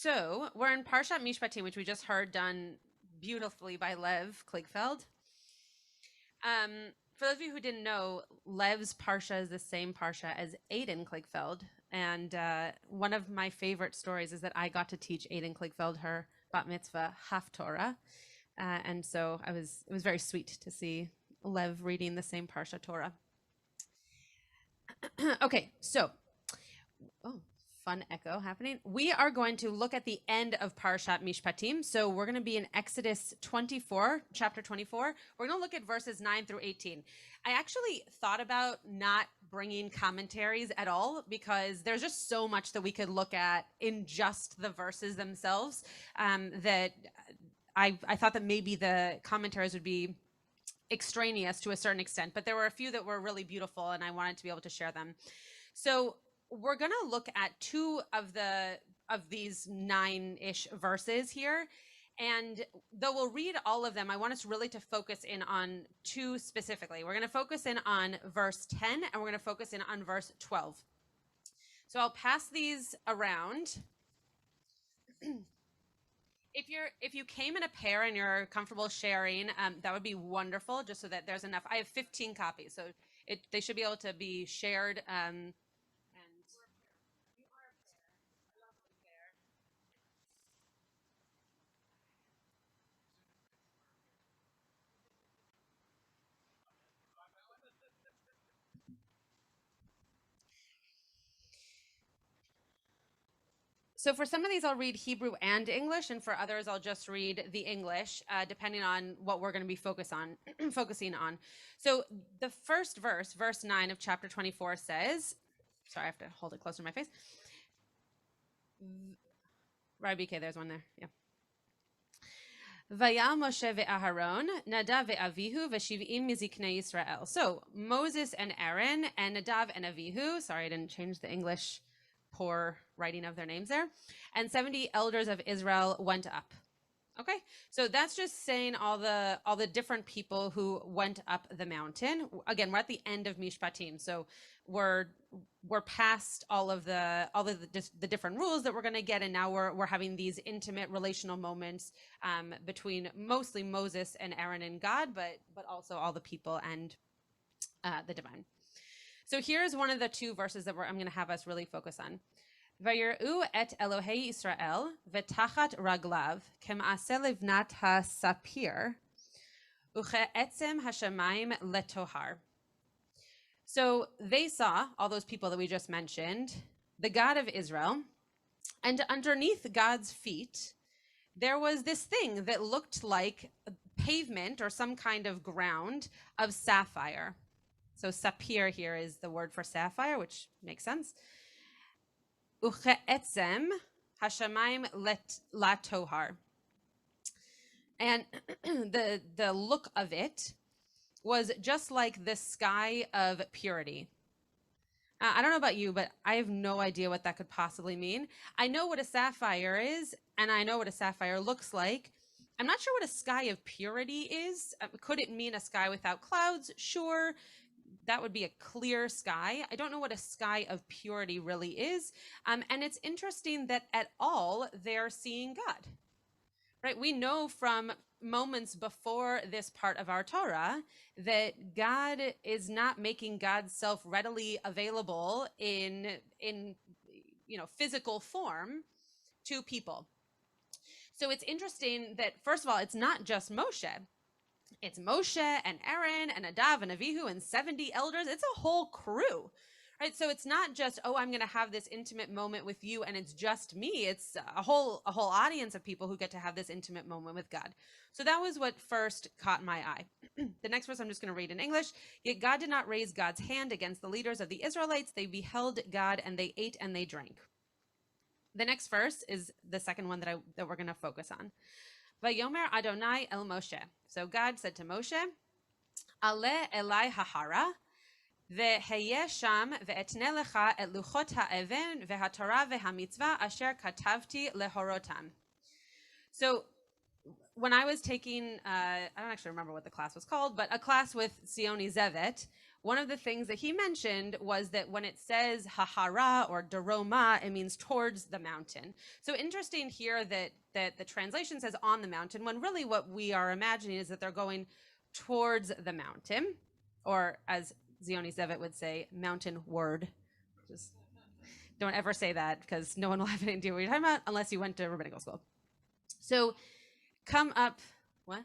So we're in Parshat Mishpatim, which we just heard done beautifully by Lev Kligfeld. For those of you who didn't know, Lev's Parsha is the same Parsha as Aiden Kligfeld. And one of my favorite stories is that I got to teach Aiden Kligfeld her bat mitzvah Haftorah. And so it was very sweet to see Lev reading the same Parsha Torah. Okay, so, fun echo happening. We are going to look at the end of Parshat Mishpatim. So we're going to be in Exodus 24, chapter 24. We're going to look at verses 9 through 18. I actually thought about not bringing commentaries at all because there's just so much that we could look at in just the verses themselves that I thought that maybe the commentaries would be extraneous to a certain extent, but there were a few that were really beautiful and I wanted to be able to share them. So we're going to look at two of these 9-ish verses here. And though we'll read all of them, I want us really to focus in on two specifically. We're going to focus in on verse 10 and we're going to focus in on verse 12. So I'll pass these around. If you came in a pair and you're comfortable sharing, that would be wonderful, just so that there's enough. I have 15 copies, so they should be able to be shared. And so for some of these, I'll read Hebrew and English, and for others, I'll just read the English, depending on what we're going to be focusing on. So the first verse, verse 9 of chapter 24 says, sorry, I have to hold it closer to my face. Rabbi BK, there's one there, yeah. Vayal Moshe ve'Aharon, Nadav ve'Avihu, ve'shiv'im miziknei Yisrael. So Moses and Aaron and Nadav and Avihu, sorry, I didn't change the English poor writing of their names there, and 70 elders of Israel went up. Okay, so that's just saying all the different people who went up the mountain. Again, we're at the end of Mishpatim, so we're past all of the different rules that we're going to get, and now we're having these intimate relational moments between mostly Moses and Aaron and God, but also all the people and the divine. So here's one of the two verses that I'm going to have us really focus on. Vayir'u et Elohei Yisrael v'tachat raglav kem'aseh livnat ha-sapir uche'etzem hashamayim letohar. So they saw, all those people that we just mentioned, the God of Israel, and underneath God's feet, there was this thing that looked like pavement or some kind of ground of sapphire. So sapir here is the word for sapphire, which makes sense. Uche'etzem hashamayim latohar. And the look of it was just like the sky of purity. I don't know about you, but I have no idea what that could possibly mean. I know what a sapphire is, and I know what a sapphire looks like. I'm not sure what a sky of purity is. Could it mean a sky without clouds? Sure. That would be a clear sky. I don't know what a sky of purity really is. And it's interesting that at all they're seeing God, right? We know from moments before this part of our Torah that God is not making God's self readily available in physical form to people. So it's interesting that, first of all, it's not just Moshe. It's Moshe and Aaron and Nadav and Avihu and 70 elders. It's a whole crew, right? So it's not just, oh, I'm going to have this intimate moment with you and it's just me. It's a whole audience of people who get to have this intimate moment with God. So that was what first caught my eye. The next verse I'm just going to read in English. Yet God did not raise God's hand against the leaders of the Israelites. They beheld God and they ate and they drank. The next verse is the second one that we're going to focus on. Vayomer Adonai El Moshe. So God said to Moshe, Ale elai hahara, ve'heye sham ve'etne lecha et luchot ha'even ve'hatorah ve'hamitzvah asher katavti lehorotam. So when I was taking, I don't actually remember what the class was called, but a class with Sioni Zevet, one of the things that he mentioned was that when it says hahara or daroma, it means towards the mountain. So interesting here that the translation says on the mountain, when really what we are imagining is that they're going towards the mountain, or as Zioni Zevet would say, mountain word. Just don't ever say that, because no one will have anything to do with what you're talking about unless you went to rabbinical school. So come up, what?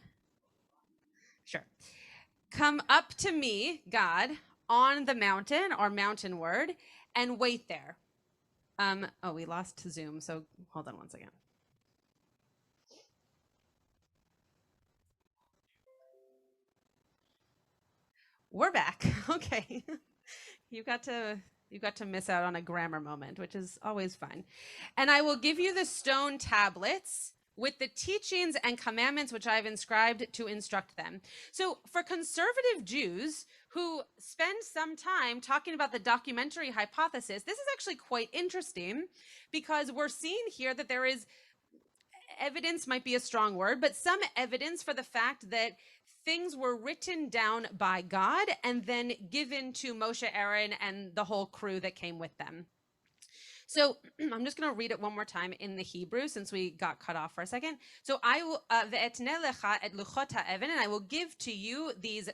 Sure. Come up to me, God, on the mountain, or mountain word, and wait there. Oh, we lost Zoom, so hold on one second. We're back. Okay. You got to miss out on a grammar moment, which is always fun. And I will give you the stone tablets with the teachings and commandments which I've inscribed to instruct them. So for conservative Jews who spend some time talking about the documentary hypothesis, this is actually quite interesting, because we're seeing here that there is evidence, might be a strong word, but some evidence for the fact that things were written down by God and then given to Moshe, Aaron, and the whole crew that came with them. So I'm just going to read it one more time in the Hebrew, since we got cut off for a second. So I will ve'etne lecha et luchot ha'evan, and I will give to you these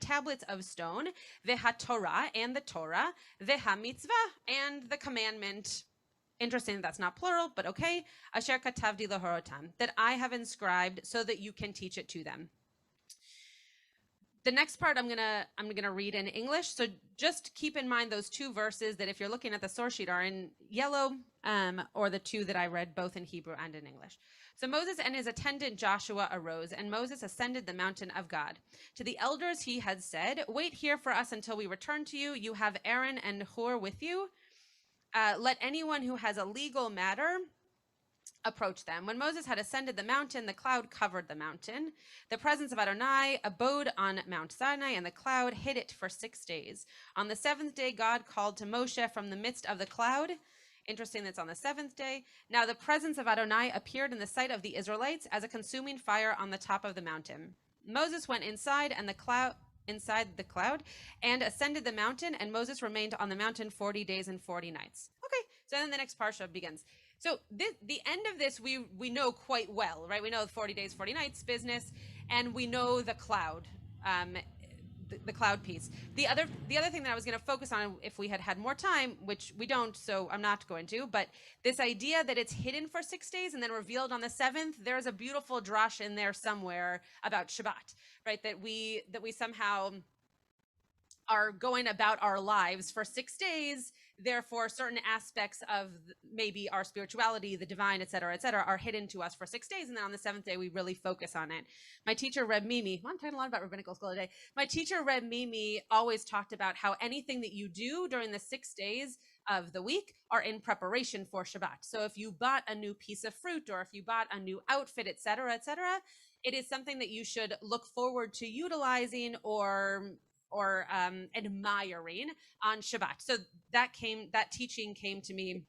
tablets of stone, ve'haTorah, and the Torah, ve'hamitzvah, and the commandment. Interesting, that's not plural, but okay. Asher katavdi lahorotam, that I have inscribed so that you can teach it to them. The next part I'm gonna read in English. So just keep in mind those two verses that, if you're looking at the source sheet, are in yellow, or the two that I read both in Hebrew and in English. So Moses and his attendant Joshua arose, and Moses ascended the mountain of God. To the elders he had said, "Wait here for us until we return to you. You have Aaron and Hur with you. Let anyone who has a legal matter approach them." When Moses had ascended the mountain, the cloud covered the mountain. The presence of Adonai abode on Mount Sinai, and the cloud hid it for 6 days. On the seventh day, God called to Moshe from the midst of the cloud. Interesting, that's on the seventh day. Now the presence of Adonai appeared in the sight of the Israelites as a consuming fire on the top of the mountain. Moses went inside the cloud and ascended the mountain, and Moses remained on the mountain 40 days and 40 nights. Okay, so then the next parsha begins. So the end of this we know quite well, right? We know the 40 days, 40 nights business, and we know the cloud, the cloud piece. The other thing that I was going to focus on, if we had more time, which we don't, so I'm not going to, but this idea that it's hidden for 6 days and then revealed on the seventh, there's a beautiful drash in there somewhere about Shabbat, right? That we somehow are going about our lives for 6 days. Therefore, certain aspects of maybe our spirituality, the divine, et cetera, are hidden to us for 6 days. And then on the seventh day, we really focus on it. My teacher, Reb Mimi, I'm talking a lot about rabbinical school today. My teacher, Reb Mimi, always talked about how anything that you do during the 6 days of the week are in preparation for Shabbat. So if you bought a new piece of fruit, or if you bought a new outfit, et cetera, it is something that you should look forward to utilizing or admiring on Shabbat. So that teaching came to me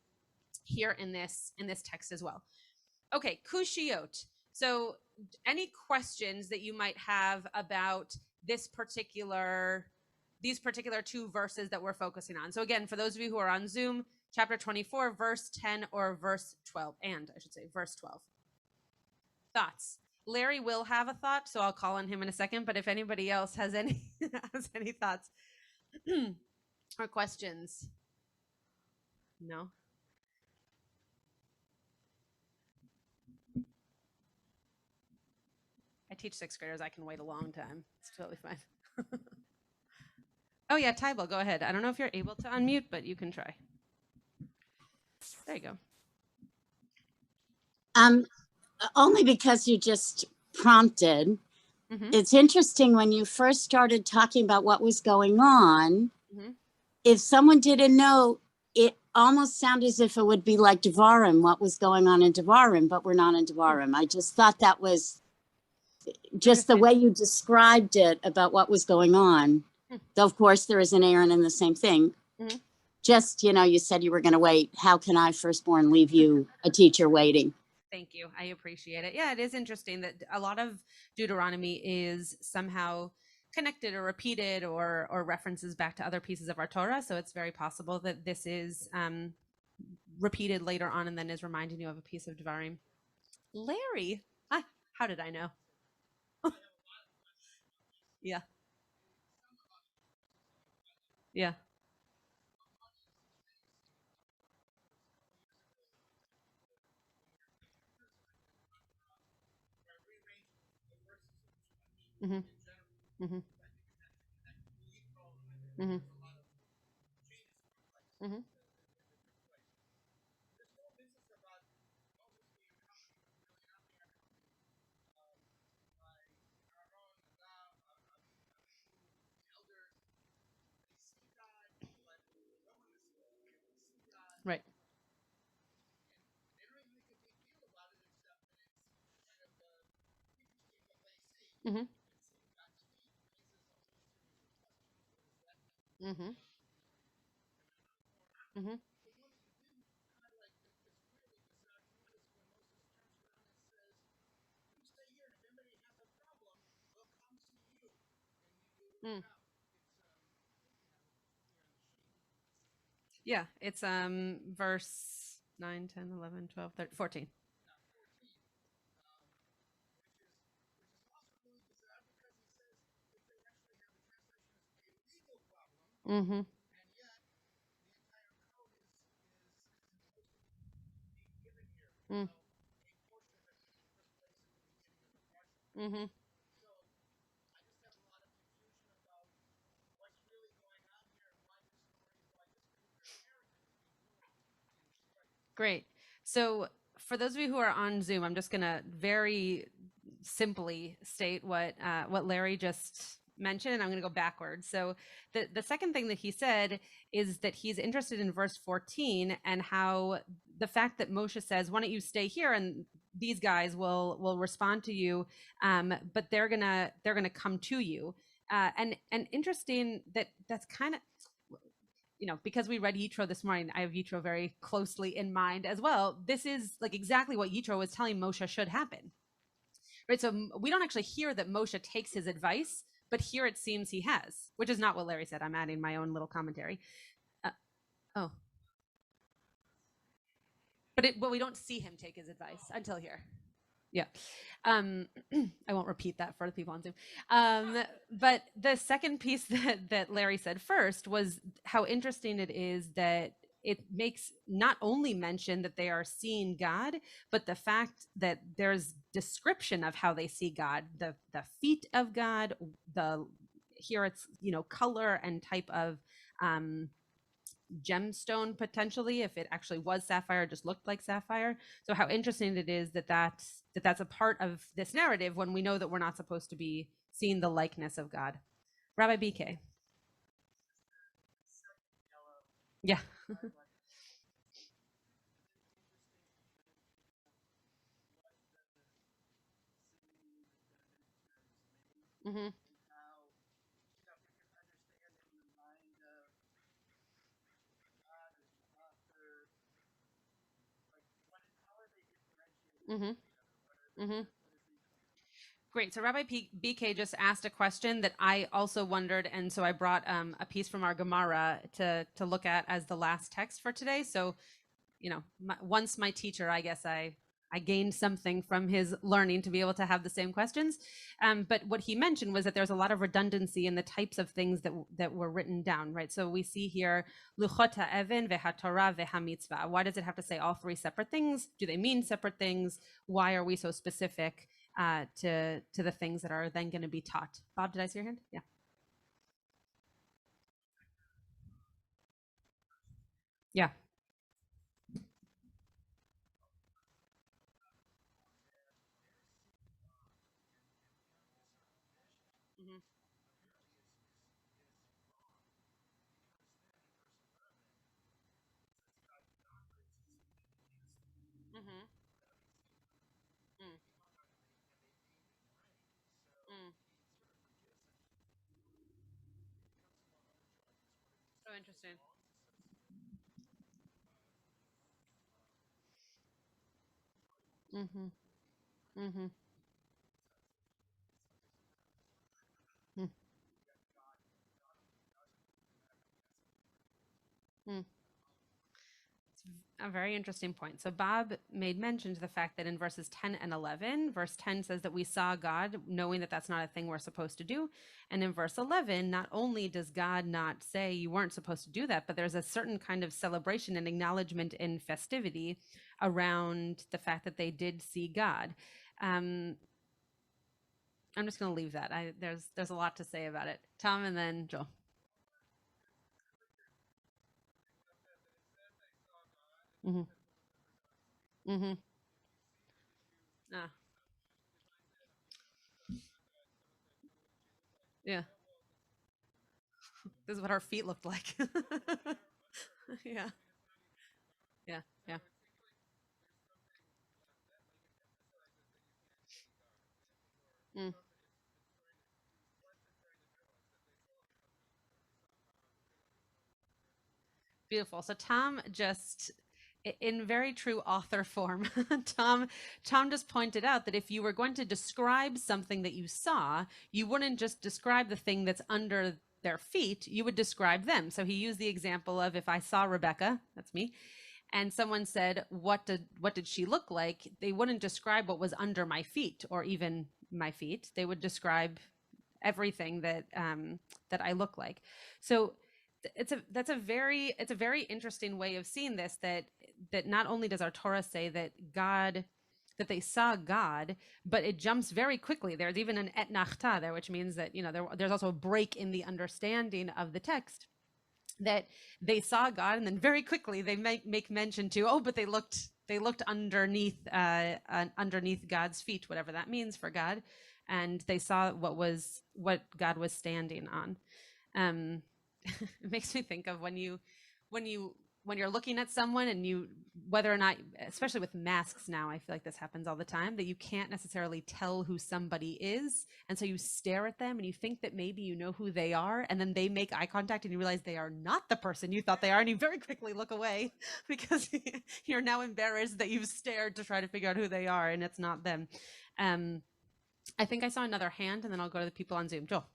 here in this text as well. Okay, kushiyot. So any questions that you might have about these particular two verses that we're focusing on? So again, for those of you who are on Zoom, chapter 24, verse 10 or verse 12, and I should say verse 12. Thoughts? Larry will have a thought, so I'll call on him in a second. But if anybody else has any thoughts or questions, no. I teach 6th graders. I can wait a long time. It's totally fine. Oh yeah, Tybal, go ahead. I don't know if you're able to unmute, but you can try. There you go. Only because you just prompted. Mm-hmm. It's interesting, when you first started talking about what was going on, Mm-hmm. if someone didn't know, it almost sounded as if it would be like Devarim, what was going on in Devarim, but we're not in Devarim. I just thought that was just the way you described it about what was going on. Though, of course, there is an Aaron in the same thing. Mm-hmm. Just, you said you were going to wait. How can I, firstborn, leave you, a teacher, waiting? Thank you. I appreciate it. Yeah, it is interesting that a lot of Deuteronomy is somehow connected or repeated or references back to other pieces of our Torah. So it's very possible that this is repeated later on and then is reminding you of a piece of Devarim. Larry, how did I know? Yeah, yeah. Mm-hmm. Mm-hmm. Mm-hmm. Mm-hmm. Right. Mm-hmm. Mm-hmm. Mm-hmm. Mm. Yeah, it's verse 9, 10, 11, 12, 13, 14. Mm-hmm. Mm. Mm-hmm. Great. So, for those of you who are on Zoom, I'm just going to very simply state what Larry just mentioned, and I'm going to go backwards. So, the second thing that he said is that he's interested in verse 14 and how the fact that Moshe says, "Why don't you stay here?" and these guys will respond to you, but they're gonna come to you. And interesting that that's kind of, because we read Yitro this morning, I have Yitro very closely in mind as well. This is like exactly what Yitro was telling Moshe should happen, right? So we don't actually hear that Moshe takes his advice, but here it seems he has, which is not what Larry said. I'm adding my own little commentary. Uh, oh, but we don't see him take his advice until here. Yeah. I won't repeat that for the people on Zoom. But the second piece that Larry said first was how interesting it is that it makes not only mention that they are seeing God, but the fact that there's description of how they see God, the feet of God, the here it's color and type of gemstone potentially, if it actually was sapphire, just looked like sapphire. So how interesting it is that's a part of this narrative when we know that we're not supposed to be seeing the likeness of God. Rabbi BK. Yeah. Mm-hmm. Mm-hmm. Mm-hmm. Great. So Rabbi BK just asked a question that I also wondered, and so I brought a piece from our Gemara to look at as the last text for today. So once my teacher, I guess I gained something from his learning to be able to have the same questions. But what he mentioned was that there's a lot of redundancy in the types of things that were written down, right? So we see here luchot ha'even ve'hatorah ve'hamitzvah. Why does it have to say all three separate things? Do they mean separate things? Why are we so specific to the things that are then going to be taught? Bob, did I see your hand? Yeah. Yeah. Mm-hmm. Mm-hmm. Mm. Mm. So interesting. Mm-hmm. Mm-hmm. Mm. A very interesting point. So Bob made mention to the fact that in verses 10 and 11, verse 10 says that we saw God, knowing that that's not a thing we're supposed to do. And in verse 11, not only does God not say you weren't supposed to do that, but there's a certain kind of celebration and acknowledgement and festivity around the fact that they did see God. I'm just going to leave that. There's a lot to say about it. Tom and then Joel. Mm-hmm. Mm-hmm. Ah, yeah. This is what our feet looked like. Yeah. Yeah. Yeah. Mm. Beautiful. So Tom just in very true author form, Tom just pointed out that if you were going to describe something that you saw, you wouldn't just describe the thing that's under their feet, you would describe them. So he used the example of if I saw Rebecca, that's me, and someone said, what did she look like? They wouldn't describe what was under my feet or even my feet. They would describe everything that I look like. So it's a very interesting way of seeing this, that not only does our Torah say that they saw God, but it jumps very quickly. There's even an et nachta there, which means that there's also a break in the understanding of the text, that they saw God, and then very quickly they make mention to, but they looked underneath underneath God's feet, whatever that means for God, and they saw what God was standing on. um it makes me think of when you when you're looking at someone, and you, whether or not, especially with masks now, I feel like this happens all the time, that you can't necessarily tell who somebody is, and so you stare at them and you think that maybe you know who they are, and then they make eye contact and you realize they are not the person you thought they are, and you very quickly look away because you're now embarrassed that you've stared to try to figure out who they are and it's not them. I think I saw another hand, and then I'll go to the people on Zoom. Joel.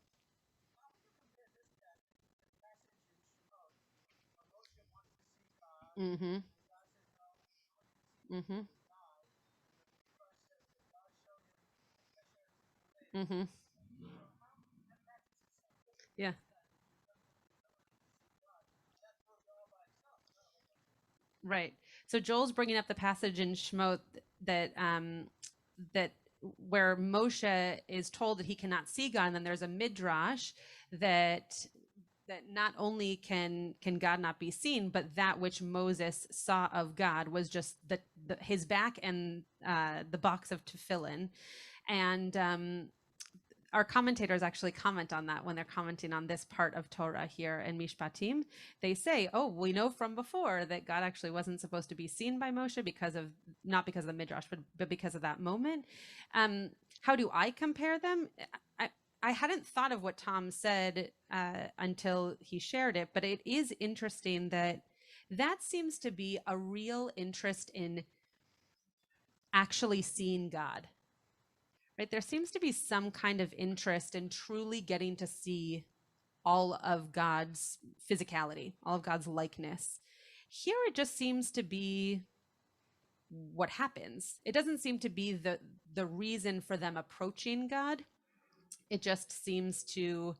Mm-hmm. Mm-hmm. Mm-hmm. Yeah. Right. So Joel's bringing up the passage in Shemot that where Moshe is told that he cannot see God, and then there's a midrash that not only can God not be seen, but that which Moses saw of God was just his back and the box of tefillin. And our commentators actually comment on that when they're commenting on this part of Torah here in Mishpatim. They say, we know from before that God actually wasn't supposed to be seen by Moshe not because of the midrash, but because of that moment. How do I compare them? I hadn't thought of what Tom said until he shared it, but it is interesting that seems to be a real interest in actually seeing God. Right? There seems to be some kind of interest in truly getting to see all of God's physicality, all of God's likeness. Here it just seems to be what happens. It doesn't seem to be the reason for them approaching God. It just seems to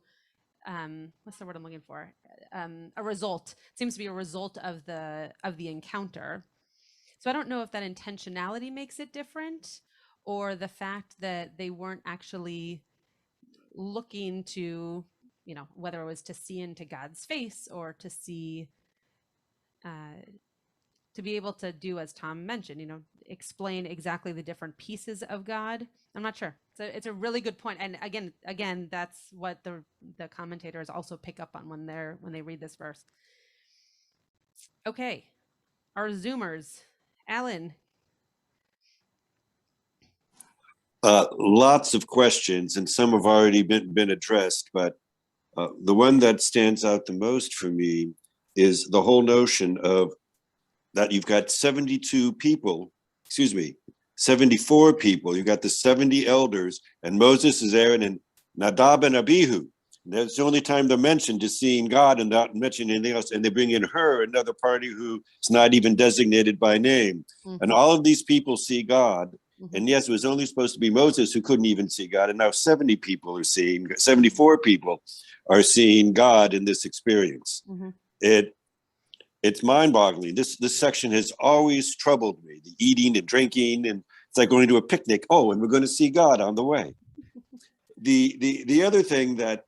what's the word I'm looking for? A result. It seems to be a result of the encounter. So I don't know if that intentionality makes it different, or the fact that they weren't actually looking to, whether it was to see into God's face or to see, to be able to do, as Tom mentioned, explain exactly the different pieces of God. I'm not sure. So it's a really good point. And again, that's what the commentators also pick up on when they read this verse. Okay. Our Zoomers. Alan. Lots of questions, and some have already been addressed, but the one that stands out the most for me is the whole notion of that you've got 74 people. You've got the 70 elders, and Moses is Aaron and Nadab and Abihu. That's the only time they're mentioned is seeing God and not mentioning anything else. And they bring in her, another party who is not even designated by name. Mhm. And all of these people see God. Mhm. And yes, it was only supposed to be Moses who couldn't even see God. And now 74 people are seeing God in this experience. Mhm. It's mind-boggling. This section has always troubled me. The eating and drinking, and it's like going to a picnic. Oh, and we're going to see God on the way. The other thing that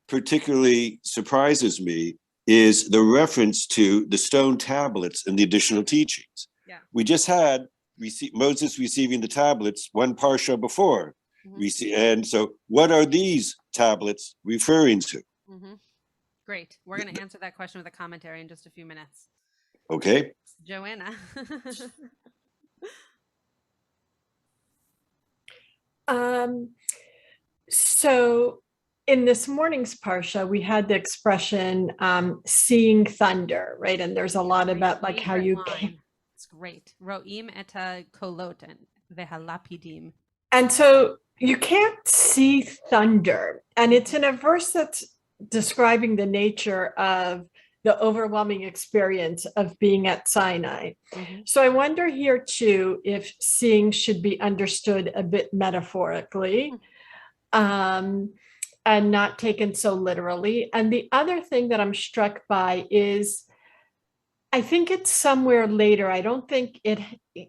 particularly surprises me is the reference to the stone tablets and the additional teachings. Yeah. We just had Moses receiving the tablets one parsha before. Mhm. And so what are these tablets referring to? Mhm. Great. We're going to answer that question with a commentary in just a few minutes. Okay. Joanna. So in this morning's parsha, we had the expression seeing thunder, right? And there's a lot about like how you can. It's great. Ro'im et kolot vehalapidim. And so you can't see thunder. And it's in a verse that's describing the nature of the overwhelming experience of being at Sinai. Mhm. So I wonder here too if seeing should be understood a bit metaphorically. And not taken so literally. And the other thing that I'm struck by is I think it's somewhere later. I don't think it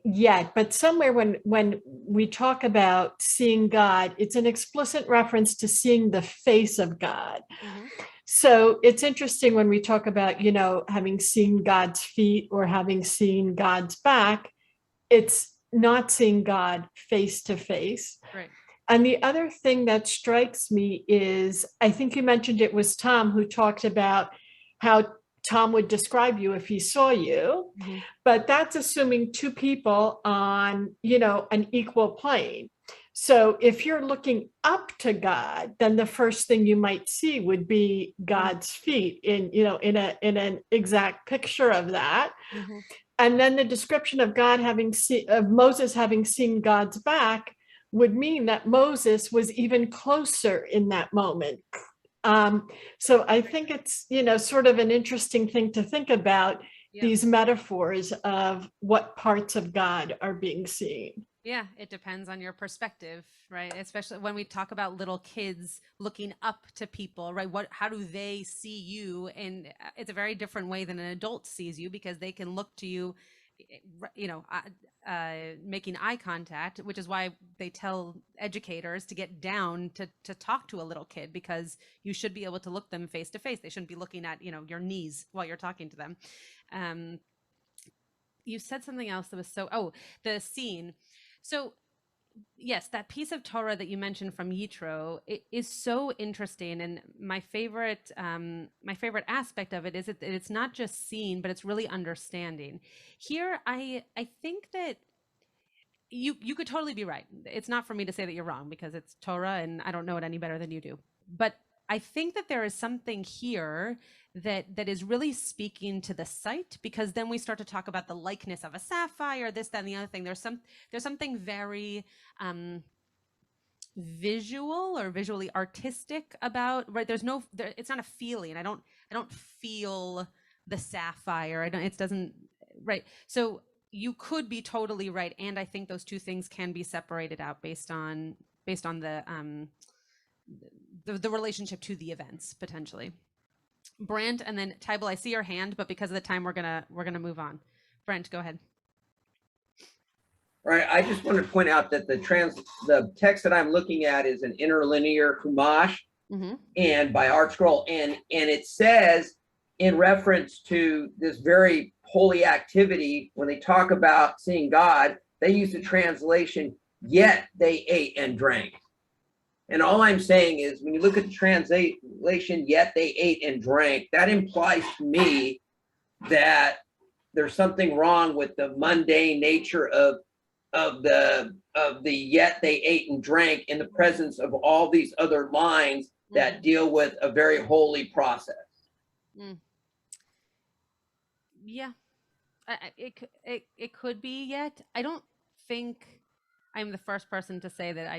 yet, but somewhere when we talk about seeing God, it's an explicit reference to seeing the face of God. Mhm. So it's interesting when we talk about, having seen God's feet or having seen God's back, it's not seeing God face to face. Right. And the other thing that strikes me is, I think you mentioned it was Tom who talked about how Tom would describe you if he saw you, Mhm. but that's assuming two people on, an equal plane. So if you're looking up to God, then the first thing you might see would be God's feet in an exact picture of that. Mhm. And then the description of of Moses having seen God's back would mean that Moses was even closer in that moment. So I think it's, sort of an interesting thing to think about, Yeah. these metaphors of what parts of God are being seen. Yeah, it depends on your perspective, right? Especially when we talk about little kids looking up to people, right? How do they see you? And it's a very different way than an adult sees you, because they can look to you, making eye contact, which is why they tell educators to get down to talk to a little kid, because you should be able to look them face to face. They shouldn't be looking at, your knees while you're talking to them. You said something else that was the scene. So yes, that piece of Torah that you mentioned from Yitro, it is so interesting, and my favorite aspect of it is that it's not just seeing, but it's really understanding. Here, I think that you could totally be right. It's not for me to say that you're wrong, because it's Torah and I don't know it any better than you do. But I think that there is something here that is really speaking to the sight, because then we start to talk about the likeness of a sapphire, this, that, and the other thing. There's something very visual or visually artistic about, right? It's not a feeling. I don't feel the sapphire. It doesn't, right? So you could be totally right, and I think those two things can be separated out based on the relationship to the events potentially. Brent, and then Tybal, I see your hand, but because of the time, we're gonna move on. Brent, go ahead. Right. I just want to point out that the text that I'm looking at is an interlinear Chumash, Mm-hmm. and by Art Scroll, and it says, in reference to this very holy activity, when they talk about seeing God, they use the translation, yet they ate and drank. And all I'm saying is, when you look at the translation, yet they ate and drank, that implies to me that there's something wrong with the mundane nature of the yet they ate and drank in the presence of all these other lines that deal with a very holy process. Yeah, it could be. Yet I don't think I'm the first person to say that I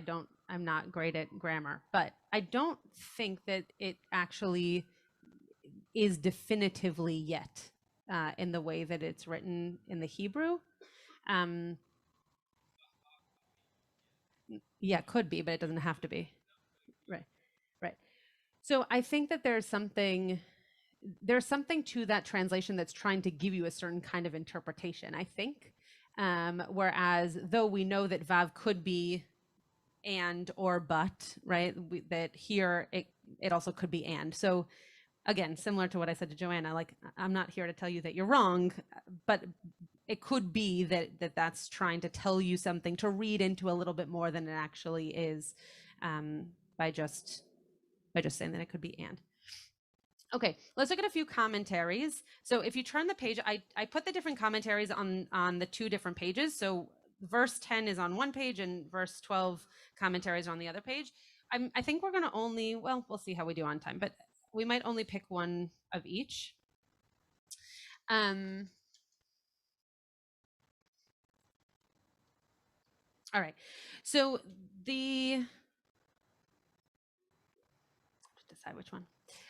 I'm not great at grammar, but I don't think that it actually is definitively yet in the way that it's written in the Hebrew. Yeah, it could be, but it doesn't have to be. Right, right. So I think that there's something to that translation that's trying to give you a certain kind of interpretation, I think. Whereas though we know that Vav could be and or but, right? That here it also could be and. So again, similar to what I said to Joanna, like I'm not here to tell you that you're wrong, but it could be that's trying to tell you something, to read into a little bit more than it actually is, by just saying that it could be and. Okay, let's look at a few commentaries. So if you turn the page, I put the different commentaries on the two different pages. So verse 10 is on one page and verse 12 commentaries are on the other page. I think we're going to only, well, we'll see how we do on time, but we might only pick one of each. All right, so decide which one.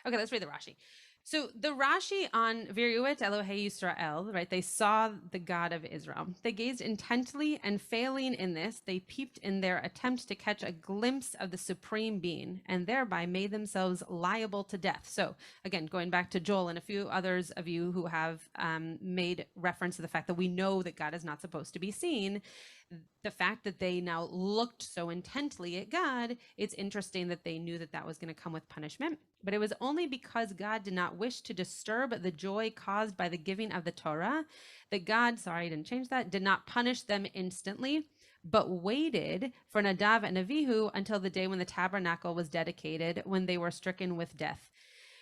Okay, let's read the Rashi. So the Rashi on Viruet Elohei Yisrael, right? They saw the God of Israel. They gazed intently, and failing in this, they peeped in their attempt to catch a glimpse of the supreme being, and thereby made themselves liable to death. So again, going back to Joel and a few others of you who have made reference to the fact that we know that God is not supposed to be seen, the fact that they now looked so intently at God, it's interesting that they knew that that was going to come with punishment. But it was only because God did not wish to disturb the joy caused by the giving of the Torah that God, sorry, I didn't change that, did not punish them instantly, but waited for Nadav and Avihu until the day when the tabernacle was dedicated, when they were stricken with death.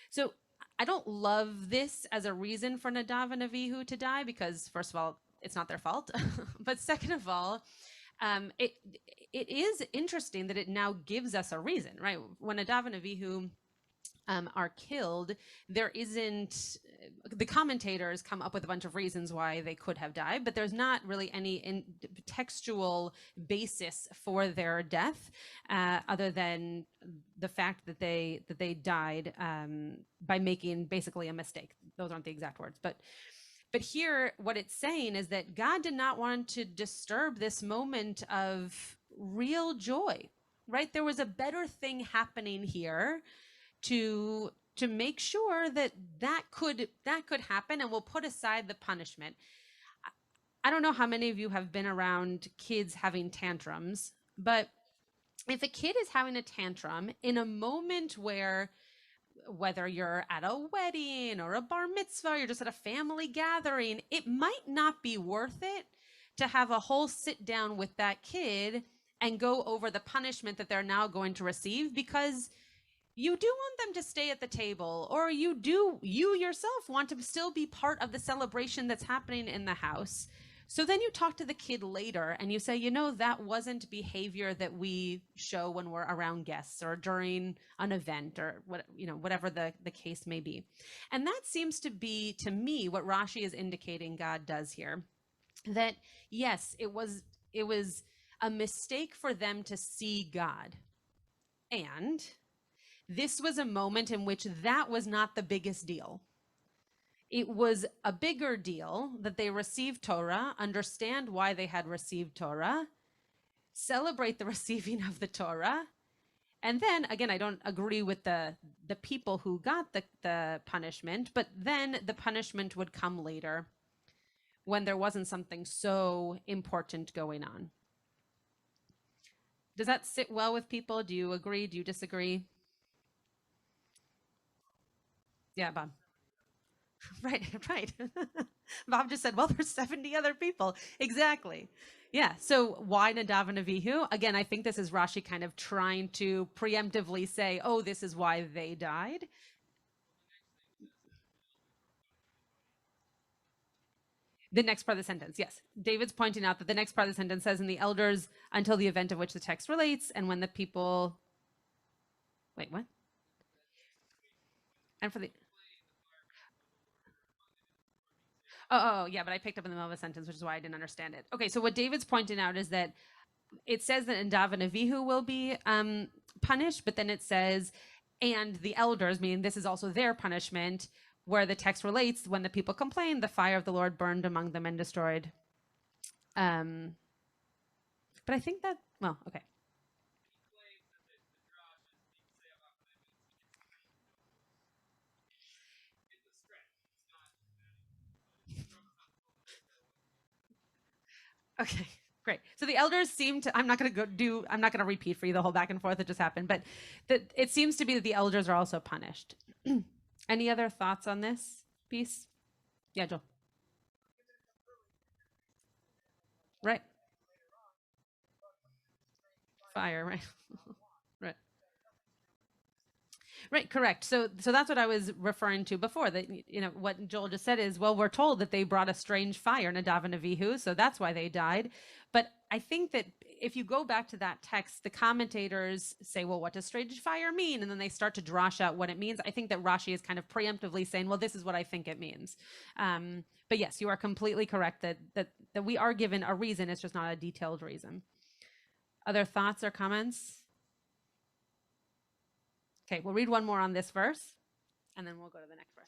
So I don't love this as a reason for Nadav and Avihu to die, because first of all, it's not their fault. But second of all, it is interesting that it now gives us a reason, right? When Nadav and Avihu are killed, there isn't, the commentators come up with a bunch of reasons why they could have died, but there's not really any textual basis for their death, other than the fact that they died by making basically a mistake. Those aren't the exact words, but here, what it's saying is that God did not want to disturb this moment of real joy, right? There was a better thing happening here to make sure that could happen, and we'll put aside the punishment. I don't know how many of you have been around kids having tantrums, but if a kid is having a tantrum in a moment where, whether you're at a wedding or a bar mitzvah, you're just at a family gathering, it might not be worth it to have a whole sit down with that kid and go over the punishment that they're now going to receive, because you do want them to stay at the table, or you yourself want to still be part of the celebration that's happening in the house. So then you talk to the kid later and you say, that wasn't behavior that we show when we're around guests or during an event, or whatever the case may be. And that seems to be, to me, what Rashi is indicating God does here. That yes, it was a mistake for them to see God. And this was a moment in which that was not the biggest deal. It was a bigger deal that they received Torah, understand why they had received Torah, celebrate the receiving of the Torah. And then, again, I don't agree with the people who got the punishment, but then the punishment would come later when there wasn't something so important going on. Does that sit well with people? Do you agree? Do you disagree? Yeah, Bob. Right. Bob just said, well, there's 70 other people. Exactly. Yeah. So why Nadav and Avihu? Again, I think this is Rashi kind of trying to preemptively say, oh, this is why they died. The next part of the sentence, yes. David's pointing out that the next part of the sentence says, in the elders until the event of which the text relates, and when the people... Wait, what? And for the... Oh, yeah, but I picked up in the middle of a sentence, which is why I didn't understand it. Okay, so what David's pointing out is that it says that Nadav and Avihu will be punished, but then it says, and the elders, meaning this is also their punishment, where the text relates, when the people complained, the fire of the Lord burned among them and destroyed. But I think that, well, okay. Okay, great. So the elders seem to, I'm not going to repeat for you the whole back and forth that just happened, but it seems to be that the elders are also punished. Any other thoughts on this piece? Yeah, Joel. Right. Fire, right. Right. Right, correct. So that's what I was referring to before, that, you know, what Joel just said is, well, we're told that they brought a strange fire, Nadav and Avihu, so that's why they died. But I think that if you go back to that text, the commentators say, well, what does strange fire mean? And then they start to drash out what it means. I think that Rashi is kind of preemptively saying, well, this is what I think it means. But yes, you are completely correct that we are given a reason. It's just not a detailed reason. Other thoughts or comments? Okay, we'll read one more on this verse, and then we'll go to the next verse.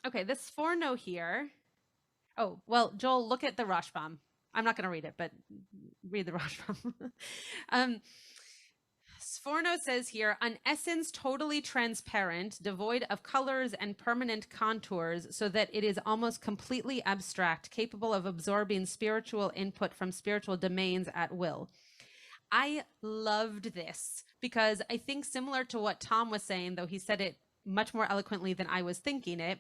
Okay, this forno here. Oh, well, Joel, look at the Rashbam. I'm not going to read it, but read the Rashbam. Sforno says here, an essence totally transparent, devoid of colors and permanent contours, so that it is almost completely abstract, capable of absorbing spiritual input from spiritual domains at will. I loved this because I think, similar to what Tom was saying, though he said it much more eloquently than I was thinking it,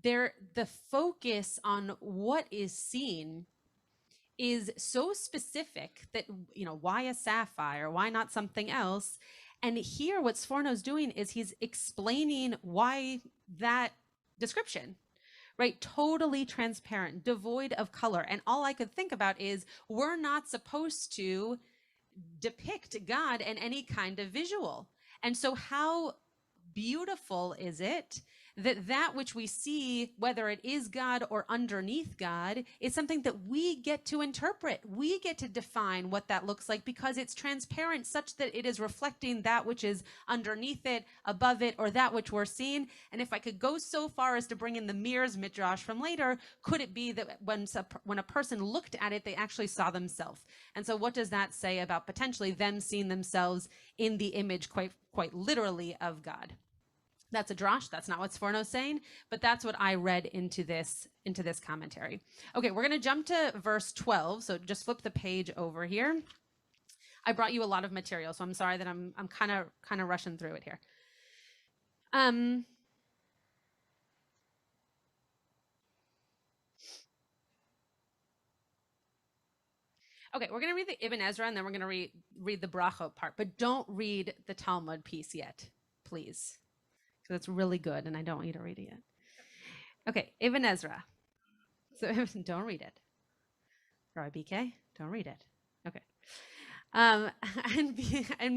the focus on what is seen is so specific that, you know, why a sapphire? Why not something else? And here what Sforno's doing is he's explaining why that description, right? Totally transparent, devoid of color. And all I could think about is, we're not supposed to depict God in any kind of visual. And so how beautiful is it that which we see, whether it is God or underneath God, is something that we get to interpret. We get to define what that looks like, because it's transparent, such that it is reflecting that which is underneath it, above it, or that which we're seeing. And if I could go so far as to bring in the mirrors midrash from later, could it be that when a person looked at it, they actually saw themselves? And so what does that say about potentially them seeing themselves in the image quite literally of God? That's a drosh. That's not what Sforno's saying, but that's what I read into this commentary. Okay, we're going to jump to verse 12. So just flip the page over here. I brought you a lot of material, so I'm sorry that I'm kind of rushing through it here. Okay, we're going to read the Ibn Ezra, and then we're going to read the Brachot part, but don't read the Talmud piece yet, please. Because it's really good, and I don't want you to read it yet. Okay, Ibn Ezra. So don't read it. Rabbi BK, don't read it. Okay. And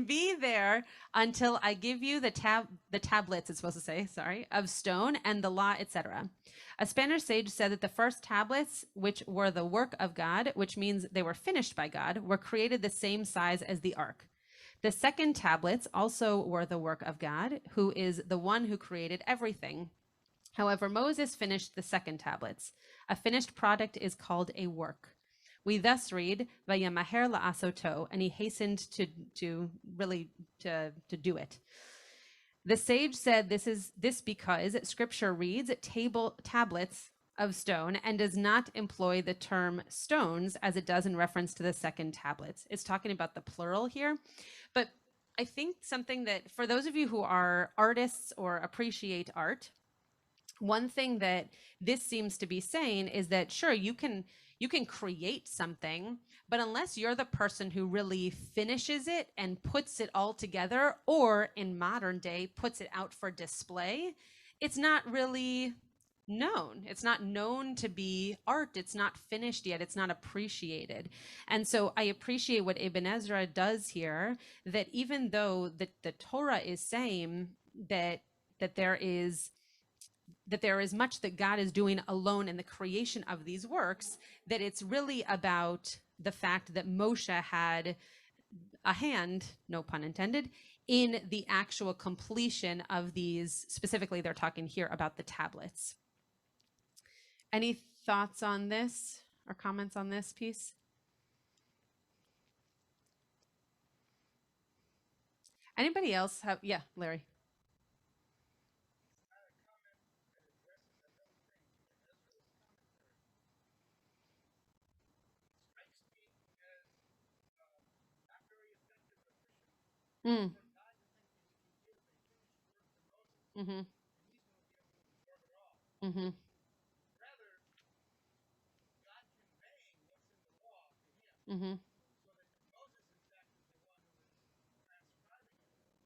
be there until I give you the tablets, it's supposed to say, sorry, of stone and the law, etc. A Spanish sage said that the first tablets, which were the work of God, which means they were finished by God, were created the same size as the ark. The second tablets also were the work of God, who is the one who created everything. However, Moses finished the second tablets. A finished product is called a work. We thus read, Vayamaher la'asoto, and he hastened to do it. The sage said this because Scripture reads tablets of stone and does not employ the term stones as it does in reference to the second tablets. It's talking about the plural here. But I think something that, for those of you who are artists or appreciate art, one thing that this seems to be saying is that, sure, you can create something, but unless you're the person who really finishes it and puts it all together, or in modern day puts it out for display, it's not really known. It's not known to be art. It's not finished yet. It's not appreciated. And so I appreciate what Ibn Ezra does here, that even though the Torah is saying that there is that there is much that God is doing alone in the creation of these works, that it's really about the fact that Moshe had a hand, no pun intended, in the actual completion of these. Specifically, they're talking here about the tablets. Any thoughts on this or comments on this piece? Anybody else have? Yeah, Larry. Mm. Mm-hmm. Mm-hmm. Mm-hmm.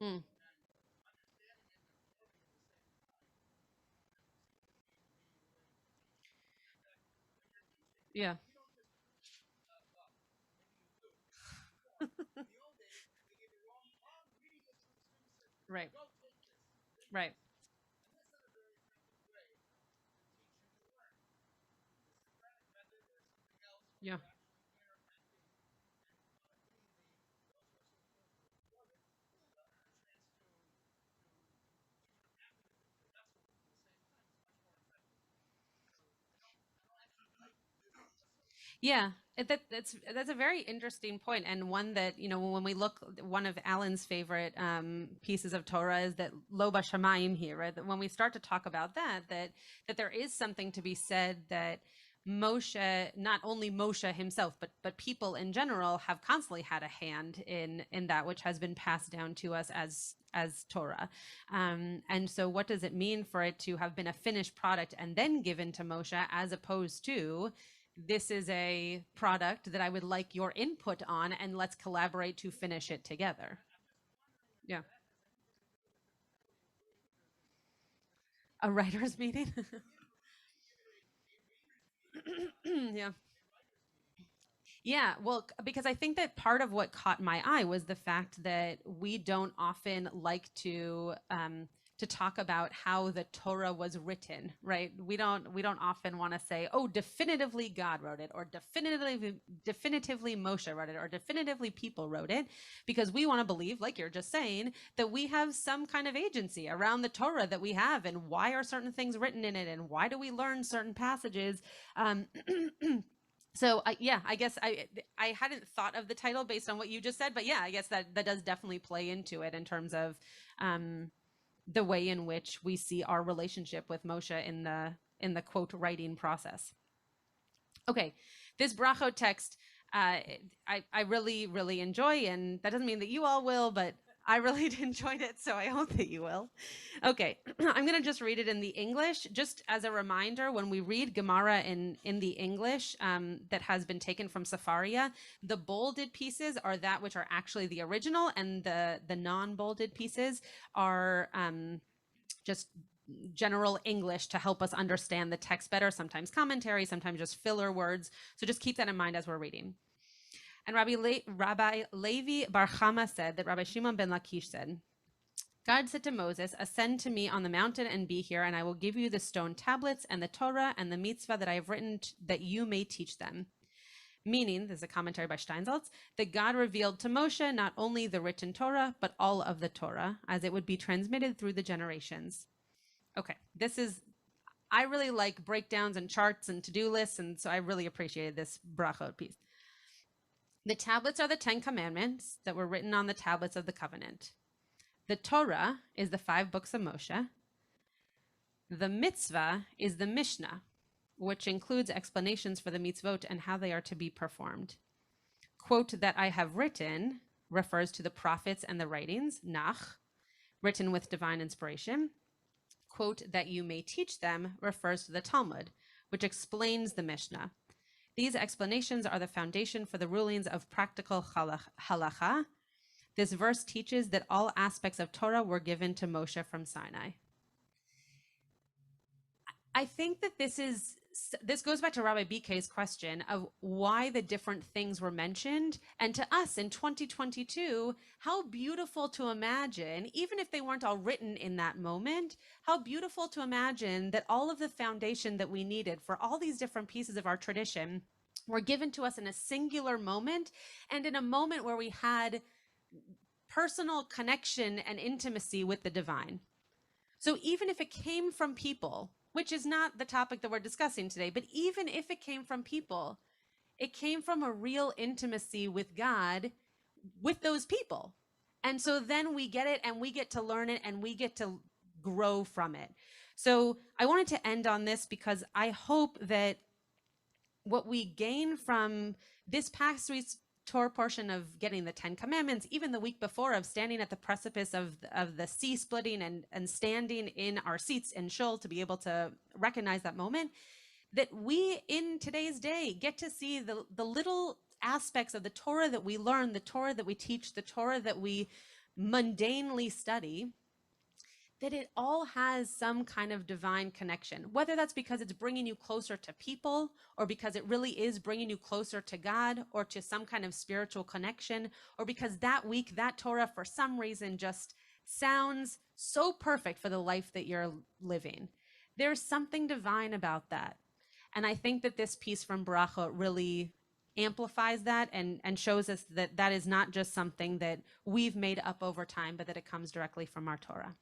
Mm. Yeah. Right. Right. Yeah. Yeah, that's a very interesting point, and one that, when we look, one of Alan's favorite pieces of Torah is that lo bashamayim here, right? That when we start to talk about that there is something to be said that Moshe, not only Moshe himself, but people in general have constantly had a hand in that which has been passed down to us as Torah. And so what does it mean for it to have been a finished product and then given to Moshe, as opposed to this is a product that I would like your input on, and let's collaborate to finish it together. Yeah. A writer's meeting? Yeah. Yeah, well, because I think that part of what caught my eye was the fact that we don't often like to talk about how the Torah was written, right? We don't often want to say, oh, definitively God wrote it, or definitively Moshe wrote it, or definitively people wrote it, because we want to believe, like you're just saying, that we have some kind of agency around the Torah that we have, and why are certain things written in it, and why do we learn certain passages. So yeah, I guess I hadn't thought of the title based on what you just said, but yeah, I guess that does definitely play into it in terms of the way in which we see our relationship with Moshe in the quote writing process. Okay, this brachot text I really enjoy, and that doesn't mean that you all will, but I really enjoyed it, so I hope that you will. Okay, I'm going to just read it in the English, just as a reminder. When we read Gemara in the English that has been taken from Sefaria, the bolded pieces are that which are actually the original, and the non-bolded pieces are just general English to help us understand the text better, sometimes commentary, sometimes just filler words. So just keep that in mind as we're reading. And Rabbi Levi Bar Chama said that Rabbi Shimon ben Lakish said, God said to Moses, ascend to me on the mountain and be here, and I will give you the stone tablets and the Torah and the mitzvah that I have written that you may teach them. Meaning, this is a commentary by Steinsaltz, that God revealed to Moshe not only the written Torah, but all of the Torah, as it would be transmitted through the generations. Okay, I really like breakdowns and charts and to-do lists, and so I really appreciated this brachot piece. The tablets are the 10 commandments that were written on the tablets of the covenant. The Torah is the 5 books of Moshe. The mitzvah is the Mishnah, which includes explanations for the mitzvot and how they are to be performed. Quote, that I have written refers to the prophets and the writings, Nach, written with divine inspiration. Quote, that you may teach them refers to the Talmud, which explains the Mishnah. These explanations are the foundation for the rulings of practical halacha. This verse teaches that all aspects of Torah were given to Moshe from Sinai. I think that this is this goes back to Rabbi BK's question of why the different things were mentioned. And to us in 2022, how beautiful to imagine, even if they weren't all written in that moment, how beautiful to imagine that all of the foundation that we needed for all these different pieces of our tradition were given to us in a singular moment, and in a moment where we had personal connection and intimacy with the divine. So even if it came from people, which is not the topic that we're discussing today, but even if it came from people, it came from a real intimacy with God, with those people. And so then we get it and we get to learn it and we get to grow from it. So I wanted to end on this because I hope that what we gain from this past week's Torah portion of getting the 10 Commandments, even the week before of standing at the precipice of the sea splitting and standing in our seats in Shul to be able to recognize that moment, that we in today's day get to see the little aspects of the Torah that we learn, the Torah that we teach, the Torah that we mundanely study, that it all has some kind of divine connection, whether that's because it's bringing you closer to people or because it really is bringing you closer to God or to some kind of spiritual connection, or because that week, that Torah for some reason just sounds so perfect for the life that you're living. There's something divine about that. And I think that this piece from Barachot really amplifies that and shows us that that is not just something that we've made up over time, but that it comes directly from our Torah.